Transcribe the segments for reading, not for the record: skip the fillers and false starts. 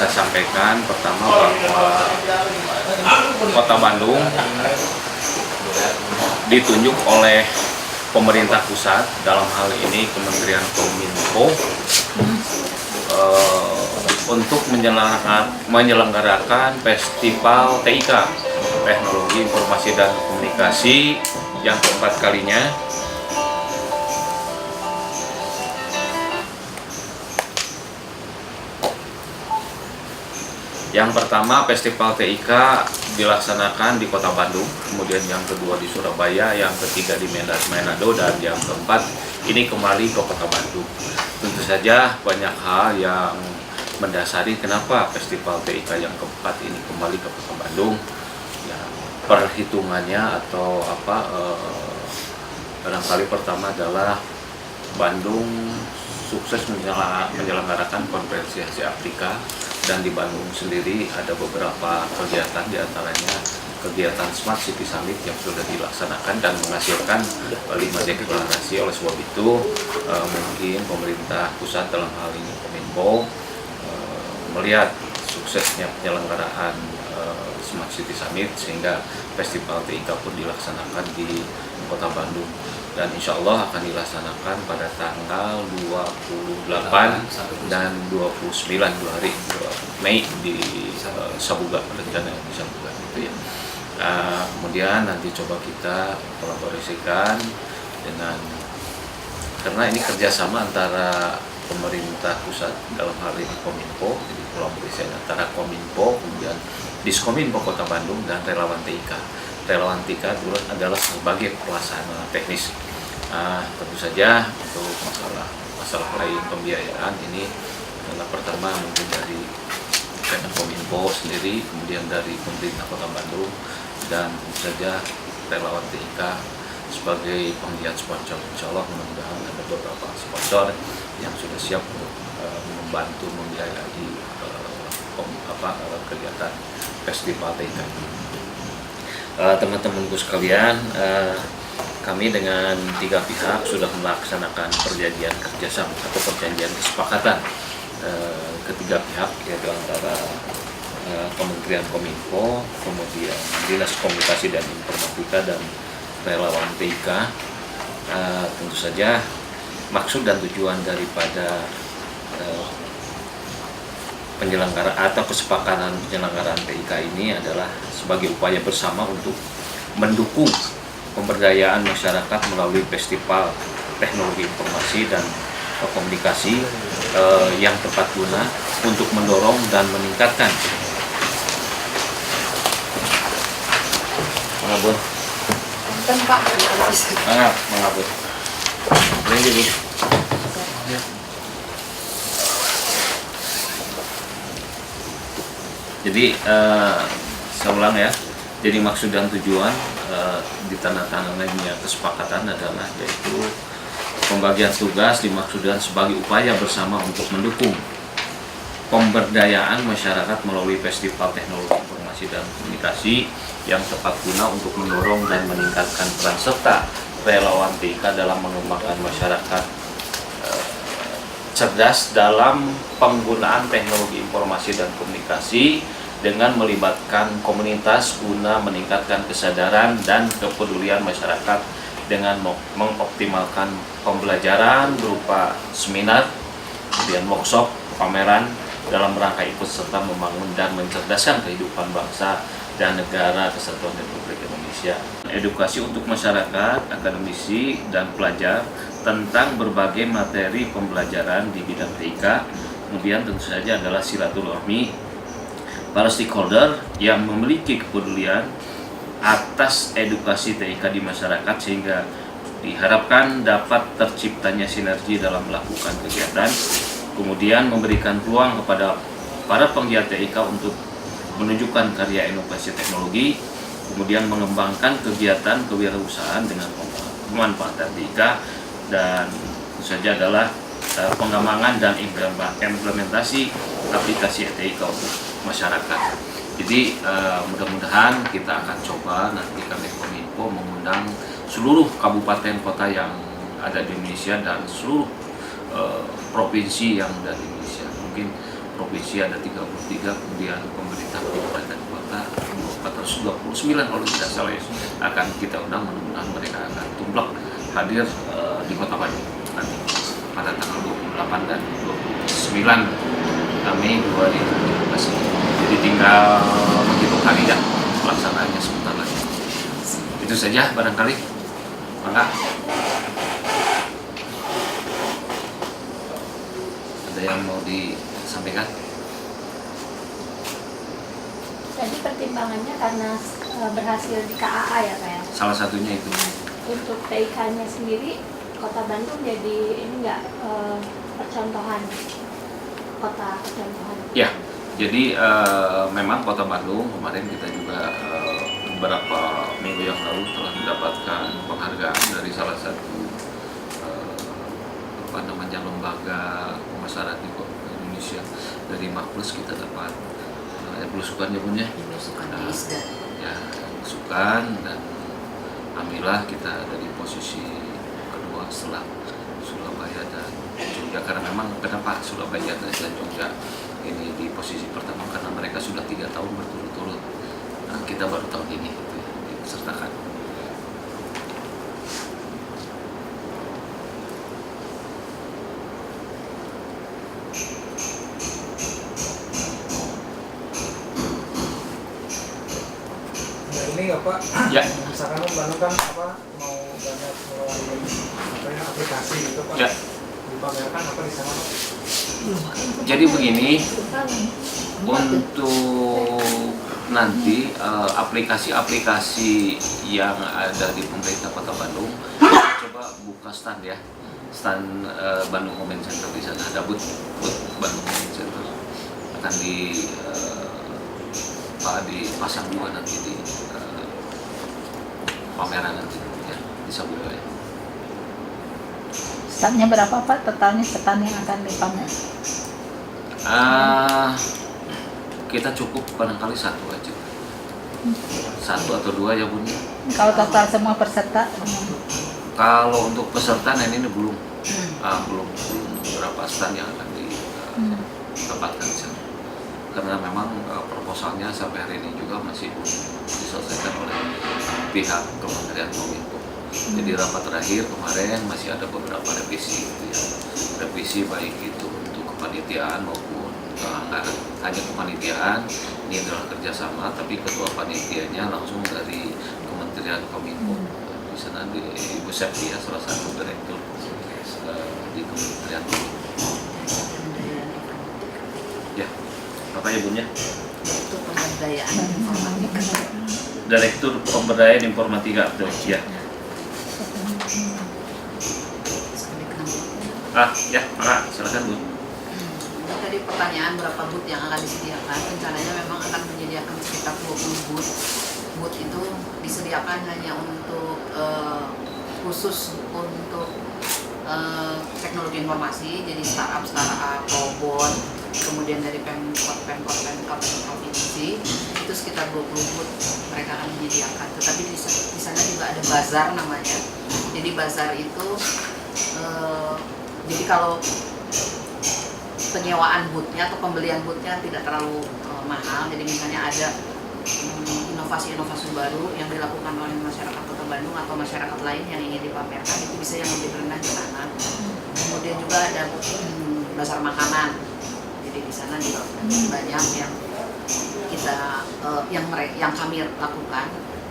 saya sampaikan pertama bahwa Kota Bandung ditunjuk oleh pemerintah pusat, dalam hal ini Kementerian Kominfo, untuk menyelenggarakan Festival TIK, Teknologi Informasi dan Komunikasi, yang keempat kalinya. Yang pertama, Festival TIK dilaksanakan di Kota Bandung, kemudian yang kedua di Surabaya, yang ketiga di Manado, dan yang keempat ini kembali ke Kota Bandung. Tentu saja banyak hal yang mendasari kenapa Festival TIK yang keempat ini kembali ke Kota Bandung. Ya, perhitungannya atau barangkali pertama adalah Bandung sukses menyelenggarakan konferensi Asia Afrika, dan di Bandung sendiri ada beberapa kegiatan, diantaranya kegiatan Smart City Summit yang sudah dilaksanakan dan menghasilkan 5 deklarasi. Oleh sebab itu mungkin pemerintah pusat, dalam hal ini Kominfo, melihat suksesnya penyelenggaraan Smart City Summit sehingga Festival TIK pun dilaksanakan di Kota Bandung, dan insya Allah akan dilaksanakan pada tanggal 28 dan 29 2 hari Mei di Sabuga, rencananya di Sabuga itu ya. Kemudian nanti coba kita kolaborasikan dengan, karena ini kerjasama antara pemerintah pusat, dalam hal ini Kominfo, jadi kolaborasi antara Kominfo, kemudian Diskominfo Kota Bandung, dan relawan TIK. Relawan TIK adalah sebagai pelaksana teknis. Tentu saja untuk masalah lain pembiayaan ini adalah pertama mungkin dari Kominfo sendiri, kemudian dari pemerintah Kota Bandung, dan tentu saja relawan TIK sebagai penggiat sponsor. Insya Allah mudah-mudahan ada beberapa sponsor yang sudah siap untuk membantu membiayai kegiatan Festival TIK. Teman-temanku sekalian, kami dengan 3 pihak sudah melaksanakan perjanjian kerjasama atau perjanjian kesepakatan ketiga pihak, yaitu antara Kementerian Kominfo, kemudian Dinas Komunikasi dan Informatika, dan relawan TIK. Tentu saja maksud dan tujuan daripada penyelenggaraan atau kesepakatan penyelenggaraan TIK ini adalah sebagai upaya bersama untuk mendukung pemberdayaan masyarakat melalui Festival Teknologi Informasi dan Komunikasi yang tepat guna untuk mendorong dan meningkatkan mengabut. Jadi saya ulang ya. Jadi maksud dan tujuan ditandatangani kesepakatan adalah yaitu pembagian tugas dimaksudkan sebagai upaya bersama untuk mendukung pemberdayaan masyarakat melalui Festival Teknologi Informasi dan Komunikasi yang tepat guna untuk mendorong dan meningkatkan peran serta relawan TIK dalam mengembangkan masyarakat cerdas dalam penggunaan teknologi informasi dan komunikasi dengan melibatkan komunitas guna meningkatkan kesadaran dan kepedulian masyarakat dengan mengoptimalkan pembelajaran berupa seminar, kemudian workshop, pameran dalam rangka ikut serta membangun dan mencerdaskan kehidupan bangsa dan negara Kesatuan Republik Indonesia. Edukasi untuk masyarakat, akademisi, dan pelajar tentang berbagai materi pembelajaran di bidang TIK. Kemudian tentu saja adalah silaturahmi para stakeholder yang memiliki kepedulian atas edukasi TIK di masyarakat, sehingga diharapkan dapat terciptanya sinergi dalam melakukan kegiatan. Kemudian memberikan peluang kepada para penggiat TIK untuk menunjukkan karya inovasi teknologi, kemudian mengembangkan kegiatan kewirausahaan dengan pemanfaatan TIK, dan tentu saja adalah pengembangan dan implementasi aplikasi TIK untuk masyarakat. Jadi mudah-mudahan kita akan coba nanti kami Kominfo mengundang seluruh kabupaten kota yang ada di Indonesia dan seluruh provinsi yang ada di Indonesia. Mungkin provinsi ada 33, kemudian pemerintah kabupaten kota 429 kalau tidak salah ya, akan kita undang. Mudah-mudahan mereka akan tumplek hadir di Kota Bandung nanti pada tanggal 28 dan 29 Mei 2017. Jadi tinggal menghitung hari ya, pelaksanaannya sebentar lagi. Itu saja barangkali. Maka ada yang mau disampaikan? Tadi pertimbangannya karena berhasil di KAA ya Pak ya? Salah satunya itu. Untuk TIK-nya sendiri, Kota Bandung jadi ini nggak percontohan, kota percontohan? Ya, jadi memang Kota Bandung kemarin kita juga beberapa minggu yang lalu telah mendapatkan penghargaan dari salah satu lembaga pemasaran di Indonesia. Dari Maklus kita dapat belusukan ya Bun ya? Belusukan di ISDA. Ya, belusukan, dan alhamdulillah kita ada di posisi kedua setelah Surabaya dan Jogja. Karena memang kenapa Surabaya dan Jogja ini di posisi pertama, karena mereka sudah 3 tahun berturut-turut. Nah, kita baru tahun ini gitu ya, disertakan. Ini apa? Ya. Misalkan Bandung kan mau banyak ngeluarin aplikasi gitu Pak. Ya. Dipamerkan apa di sana Pak? Jadi begini, untuk nanti aplikasi-aplikasi yang ada di pemerintah Kota Bandung, coba buka stand ya, stand Bandung Comment Center. Di sana ada booth Bandung Comment Center, akan dipasang juga nanti di pameran nanti ya, di Sabuaya. Standnya berapa Pak? Totalnya stand yang akan dipamer? Kita cukup barangkali 1 aja, 1 atau 2 ya Bun. Kalau total semua peserta? Kalau untuk peserta ini belum berapa stand yang akan ditempatkan di sana. Karena memang proposalnya sampai hari ini juga masih belum diselesaikan oleh pihak Kementerian Kominfo. Jadi rapat terakhir kemarin masih ada beberapa revisi gitu ya. Revisi baik itu untuk kepanitiaan maupun anggaran. Hanya kepanitiaan ini adalah kerjasama, tapi ketua panitianya langsung dari Kementerian Kominfo. Di sana di Ibu Septi ya, salah satu direktur di Kementerian Kominfo. Ya, apa ya Bun ya? Itu pemberdayaan informatika. Direktur Pemberdayaan Informatika, betul ya. Ya, Pak, silakan Bu. Tadi pertanyaan berapa booth yang akan disediakan. Rencananya memang akan menyediakan sekitar 20 booth. Booth itu disediakan hanya untuk khusus untuk teknologi informasi, jadi startup, robot, kemudian dari Pemkot provinsi itu sekitar 20 booth mereka akan menyediakan. Tetapi di sana juga ada bazar namanya. Jadi bazar itu jadi kalau penyewaan bootnya atau pembelian bootnya tidak terlalu mahal. Jadi misalnya ada inovasi-inovasi baru yang dilakukan oleh masyarakat Kota Bandung atau masyarakat lain yang ingin dipamerkan, itu bisa yang lebih rendah di sana. Kemudian juga ada bazar makanan. Jadi di sana juga banyak yang kita yang kami lakukan.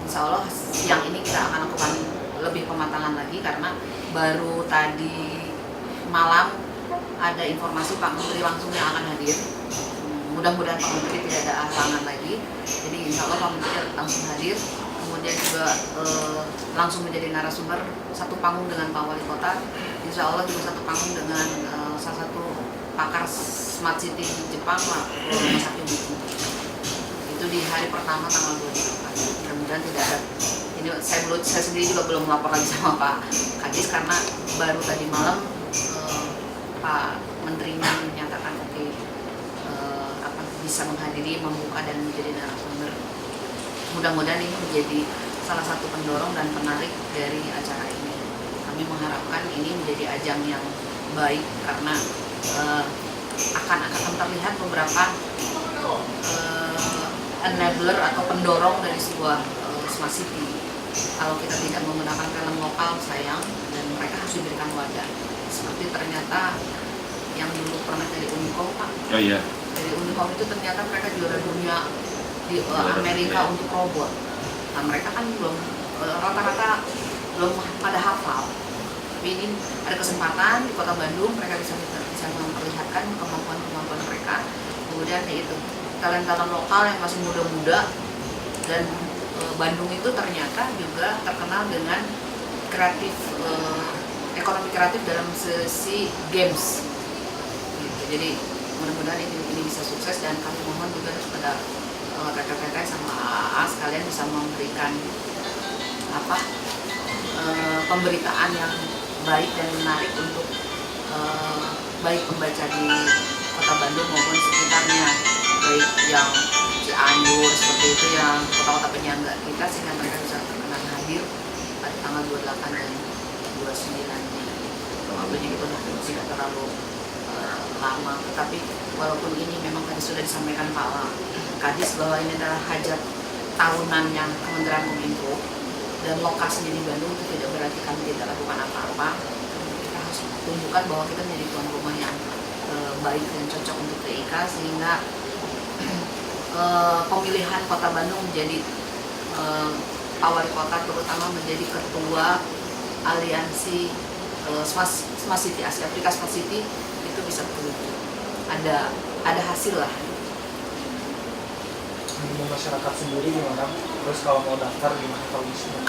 Insya Allah siang ini kita akan lakukan lebih pematangan lagi karena baru tadi malam ada informasi Pak Menteri langsung yang akan hadir. Mudah-mudahan Pak Menteri tidak ada halangan lagi. Jadi insya Allah Pak Menteri langsung hadir. Kemudian juga langsung menjadi narasumber, satu panggung dengan Pak Wali Kota. Insya Allah juga satu panggung dengan salah satu pakar Smart City Jepang, Pak Masaki Buku. Itu di hari pertama tanggal 28. Mudah-mudahan tidak ada. Ini saya sendiri juga belum melapor lagi sama Pak Kadis karena baru tadi malam Pak Menterinya menyatakan oke, bisa menghadiri, membuka dan menjadi narasumber. Mudah-mudahan ini menjadi salah satu pendorong dan penarik dari acara ini. Kami mengharapkan ini menjadi ajang yang baik karena akan terlihat beberapa enabler atau pendorong dari sebuah smart city. Kalau kita tidak menggunakan talent lokal, sayang, dan mereka harus diberikan wadah. Seperti ternyata yang dulu pernah dari Unicom, Pak. Oh iya. Dari Unicom itu ternyata mereka juara dunia di Amerika untuk robot. Nah mereka kan belum rata-rata belum pada hafal. Tapi ini ada kesempatan di Kota Bandung mereka bisa memperlihatkan kemampuan mereka. Kemudian itu talent-talent lokal yang masih muda-muda, dan Bandung itu ternyata juga terkenal dengan kreatif, ekonomi kreatif dalam sisi games. Gitu. Jadi mudah-mudahan ini bisa sukses, dan kami mohon juga kepada rekan-rekan sama AA sekalian bisa memberikan pemberitaan yang baik dan menarik untuk baik pembaca di Kota Bandung maupun sekitarnya, baik yang Cianjur seperti itu, yang kota-kota penyangga kita, sehingga mereka bisa terkenal hadir pada tanggal 28 dan 29-nya. Waktunya itu tidak terlalu lama, tetapi walaupun ini memang tadi sudah disampaikan Pak Kadis bahwa ini adalah hajat tahunan yang Kementerian Kominfo, dan lokasinya di Bandung itu tidak berarti kami tidak lakukan apa-apa. Kita harus tunjukkan bahwa kita menjadi tuan rumah yang baik dan cocok untuk TIK, sehingga pemilihan Kota Bandung menjadi Pak Wali Kota, terutama menjadi ketua aliansi Smart City Asia Afrika Smart City, itu bisa terwujud. Ada hasil lah. Untuk masyarakat sendiri gimana? Terus kalau mau daftar gimana?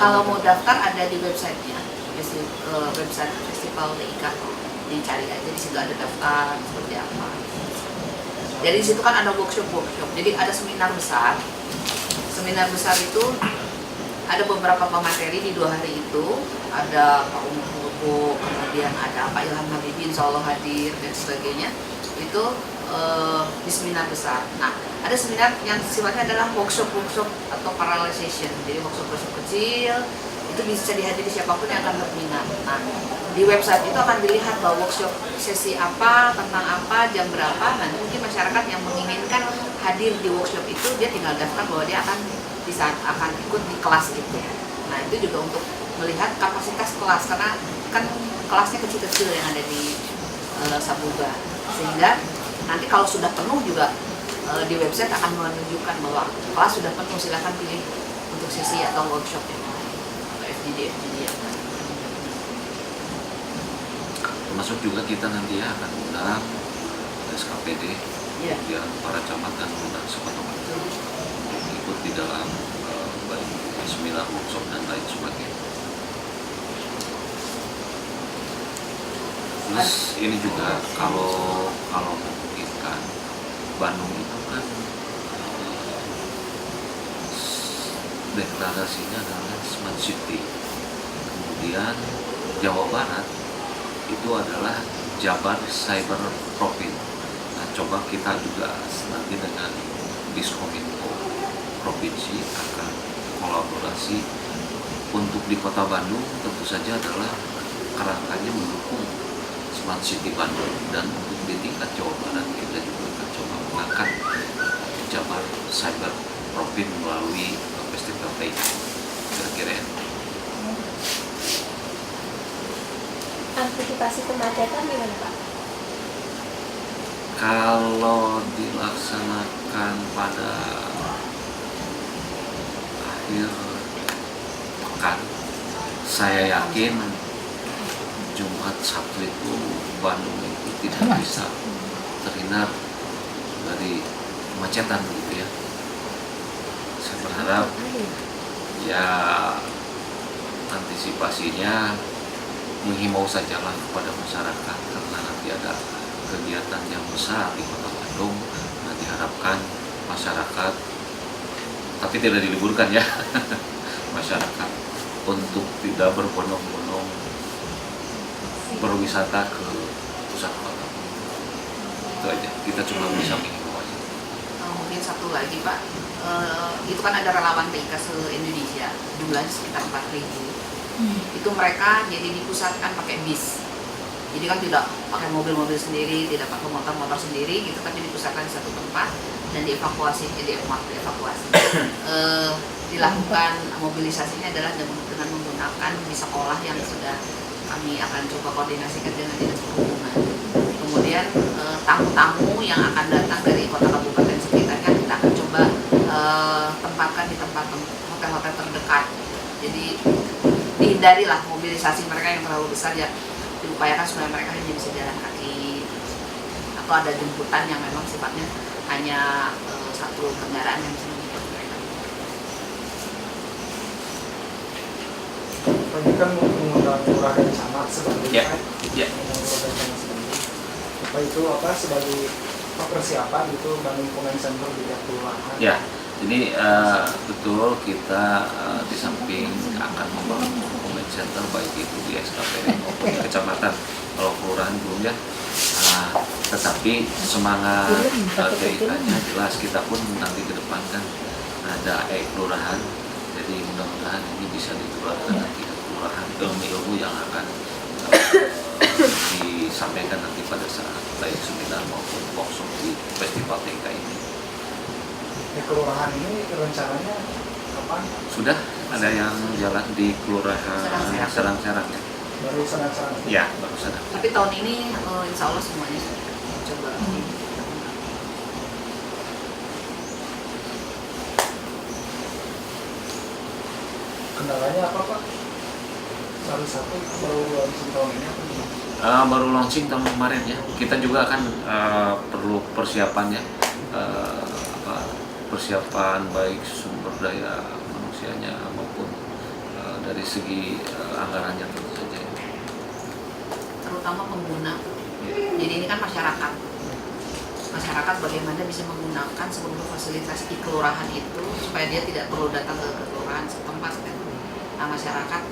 Kalau mau daftar ada di websitenya, website Festival TIK, dicari aja di situ ada daftar seperti apa. Jadi di situ kan ada workshop, jadi ada seminar besar. Seminar besar itu ada beberapa pemateri di 2 hari itu, ada Pak Umar Purbo, kemudian ada Pak Ilham Habibie, insya Allah hadir dan sebagainya. Itu di seminar besar. Nah, ada seminar yang sifatnya adalah workshop atau parallel session. Jadi workshop kecil itu bisa dihadiri siapapun yang akan berminat. Nah, di website itu akan dilihat bahwa workshop sesi apa, tentang apa, jam berapa. Nanti mungkin masyarakat yang menginginkan hadir di workshop itu, dia tinggal daftar bahwa dia akan ikut di kelas itu. Nah, itu juga untuk melihat kapasitas kelas, karena kan kelasnya kecil-kecil yang ada di Sabuga, sehingga nanti kalau sudah penuh juga di website akan menunjukkan bahwa kelas sudah penuh, silakan pilih untuk sesi atau workshop yang lain, atau FGD yang lain. Termasuk juga kita nanti akan undang SKPD, Ya. para camat dan undang Kota Bandung ikut di dalam baik seminar, workshop dan lain sebagainya. Terus ini juga kalau memungkinkan, Bandung itu kan deklarasinya adalah Smart City. Kemudian Jawa Barat itu adalah Jabar Cyber Province. Nah, coba kita juga nanti dengan Diskominfo Provinsi akan kolaborasi untuk di Kota Bandung, tentu saja adalah kerangkanya mendukung Smart City Bandung, dan untuk di tingkat Jawa Barat kita juga akan coba mengangkat Jabar Cyber Province melalui festival TIK. Kira-kira ya. Antisipasi kemacetan gimana Pak? Kalau dilaksanakan pada akhir pekan, saya yakin Jumat Sabtu itu Bandung itu tidak bisa terhindar dari kemacetan gitu ya. Saya berharap ya antisipasinya menghimbau sajalah kepada masyarakat, karena nanti ada kegiatan yang besar di Kota Bandung. Nah, diharapkan masyarakat, tapi tidak diliburkan ya, masyarakat untuk tidak berbondong-bondong berwisata ke pusat kota. Itu aja, kita cuma bisa menghimbau aja. Mungkin satu lagi Pak, itu kan ada relawan TIK se-Indonesia, jumlahnya sekitar 4.000. Itu mereka jadi dipusatkan pakai bis. Jadi kan tidak pakai mobil-mobil sendiri, tidak pakai motor-motor sendiri gitu, tapi dipusatkan di satu tempat dan dilakukan mobilisasinya adalah dengan menggunakan di sekolah yang sudah kami akan coba koordinasikan dengan dinas perhubungan. Kemudian tamu-tamu yang akan datang dari kota kabupaten sekitarnya kita akan coba tempatkan di tempat hotel-hotel terdekat. Jadi dihindarilah mobilisasi mereka yang terlalu besar, ya diupayakan supaya mereka hanya bisa jalan kaki atau ada jemputan yang memang sifatnya hanya satu kendaraan yang bisa menjemput mereka. Ini kan mengundang lurah dan camat sebagai Ya. apa itu apa sebagai persiapan itu Bandung Comment Center di tiap kelurahan. Ya, jadi betul kita di samping akan membangun comment center baik itu di SKPD maupun di kecamatan. Kalau kelurahan belum ya, tetapi semangat TIK-nya jelas. Kita pun nanti ke depan kan ada kelurahan, jadi mudah-mudahan ini bisa ditularkan nanti ke kelurahan, ilmu-ilmu yang akan disampaikan nanti pada saat baik seminar maupun workshop di festival TIK ini. Di kelurahan ini rencananya kapan? Sudah ada yang jalan di kelurahan Serang-Serang ya? Baru serang-serang. Ya, baru saja. Tapi tahun ini insya Allah semuanya sudah coba. Kendalanya apa Pak? Baru satu baru launching tahun ini apa gimana? Baru launching tahun kemarin ya. Kita juga kan perlu persiapan ya, persiapan baik sumber daya manusianya maupun dari segi anggarannya tentu saja. Terutama pengguna. Jadi ini kan masyarakat bagaimana bisa menggunakan seluruh fasilitas di kelurahan itu supaya dia tidak perlu datang ke kelurahan setempat kan. Nah, masyarakat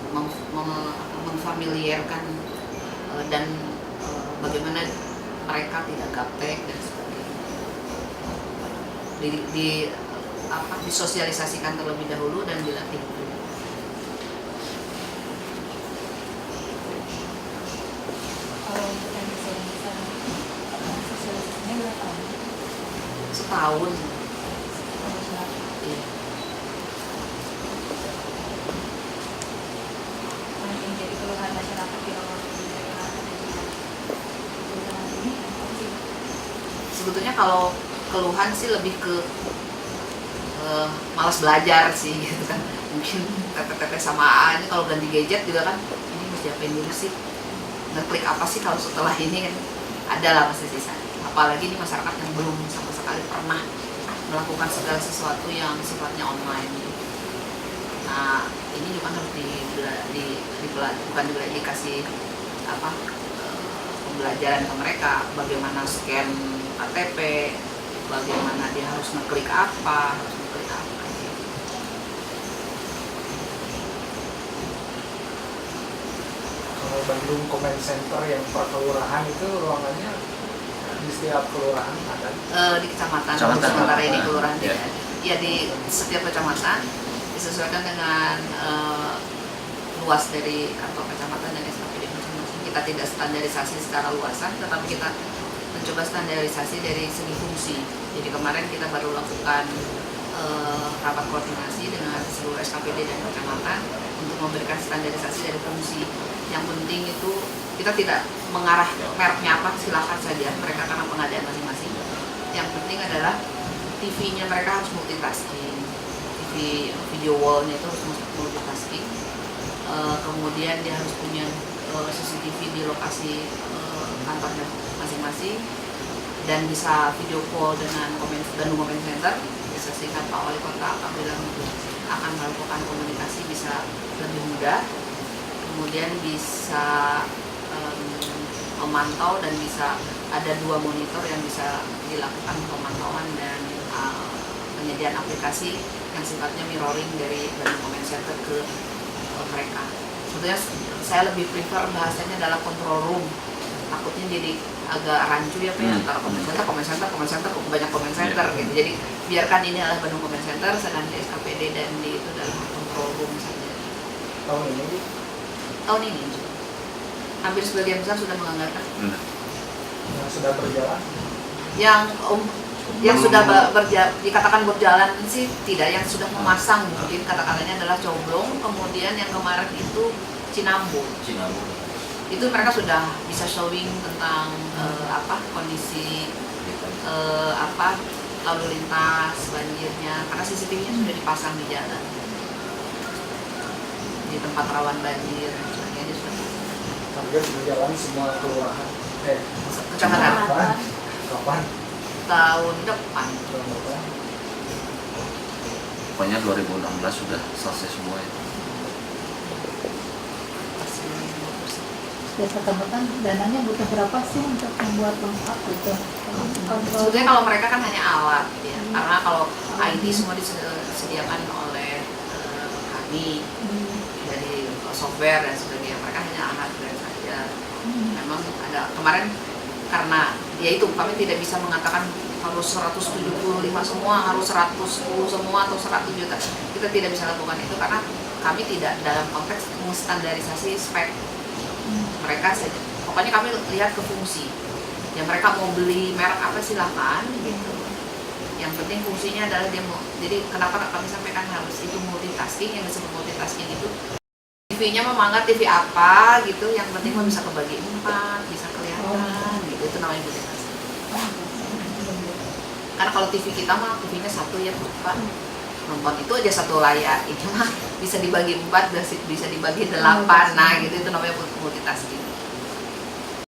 memfamiliarkan dan bagaimana mereka tidak gaptek dan sebagainya. Disosialisasikan terlebih dahulu dan dilatih dulu. Kalau untuk yang bisa sosialisasinya berapa tahun? Setahun. Iya. Yang jadi keluhan masyarakat di awal kelurahan ini apa sih? Sebetulnya kalau keluhan sih lebih ke malas belajar sih gitu kan. Mungkin TTT samaan kalau ganti gadget juga kan ini mesti apain dulu sih, ngeklik apa sih kalau setelah ini kan ada lah pasti sisa. Apalagi di masyarakat yang belum sama sekali pernah melakukan segala sesuatu yang sifatnya online. Nah ini juga harus dikasih pembelajaran ke mereka, bagaimana scan KTP, bagaimana dia harus ngeklik apa, Kalau Bandung Comment Center yang per kelurahan itu ruangannya di setiap kelurahan ada. Di kecamatan, Kecamatan. sementara ini kelurahan Ya. tidak. Ya di setiap kecamatan disesuaikan dengan luas dari kantor kecamatan dan SKPD masing-masing. Kita tidak standarisasi secara luasan, tetapi kita mencoba standarisasi dari segi fungsi. Jadi kemarin kita baru lakukan rapat koordinasi dengan seluruh SKPD dan kecamatan untuk memberikan standarisasi dari fungsi. Yang penting itu kita tidak mengarah mereknya apa, silakan saja mereka karena pengadaan masing-masing. Yang penting adalah TV-nya mereka harus multitasking, video wall-nya itu harus multitasking. Kemudian dia harus punya CCTV di lokasi kantornya masing-masing dan bisa video call dengan Bandung Comment Center. Bisa singkat Pak Wali Kota apabila akan melakukan komunikasi bisa lebih mudah. Kemudian bisa memantau dan bisa ada 2 monitor yang bisa dilakukan pemantauan dan penyediaan aplikasi yang sifatnya mirroring dari Bandung Comment Center ke mereka. Sebetulnya saya lebih prefer bahasanya adalah control room. Takutnya jadi agak rancu ya Pak, antara comment center, banyak comment center gitu. Jadi biarkan ini adalah Bandung Comment Center, sedang di SKPD dan di itu adalah control room saja. Tahun ini Tahun ini hampir sebagian besar sudah menganggarkan. Yang sudah berjalan. Yang sudah dikatakan berjalan sih tidak, yang sudah memasang mungkin kata-katanya adalah Coblong, kemudian yang kemarin itu Cinambung. Itu mereka sudah bisa showing tentang kondisi lalu lintas, banjirnya, karena CCTV-nya sudah dipasang di jalan, di tempat rawan banjir dan sebagainya dia sudah pasang. Target berjalan semua kelurahan. Kecamatan. Kapan? Tahun depan. Pokoknya 2016 sudah selesai semua ya. Ya ketakutan dananya butuh berapa sih untuk membuat lengkap gitu? Kontrol. Sebetulnya kalau mereka kan hanya alat ya, karena kalau IT semua disediakan oleh kami dari software dan sebagainya, mereka hanya hardware saja. Memang ada kemarin karena ya itu kami tidak bisa mengatakan harus 175 semua, harus 110 semua atau 100 juta. Kita tidak bisa lakukan itu karena kami tidak dalam konteks menstandarisasi spek. Mereka saja. Pokoknya kami lihat ke fungsi. Ya mereka mau beli merek apa silahkan gitu. Yang penting fungsinya adalah dia mau. Jadi kenapa kami sampaikan harus itu multitasking, yang disebut multitasking itu TV-nya mau mangga TV apa gitu, yang penting mau bisa kebagi 4, bisa kelihatan gitu, itu namanya multitasking. Karena kalau TV kita mah TV-nya satu ya Pak, nonton itu aja satu layar, itu mah bisa dibagi 4, bisa dibagi 8, nah gitu, itu namanya multitasking.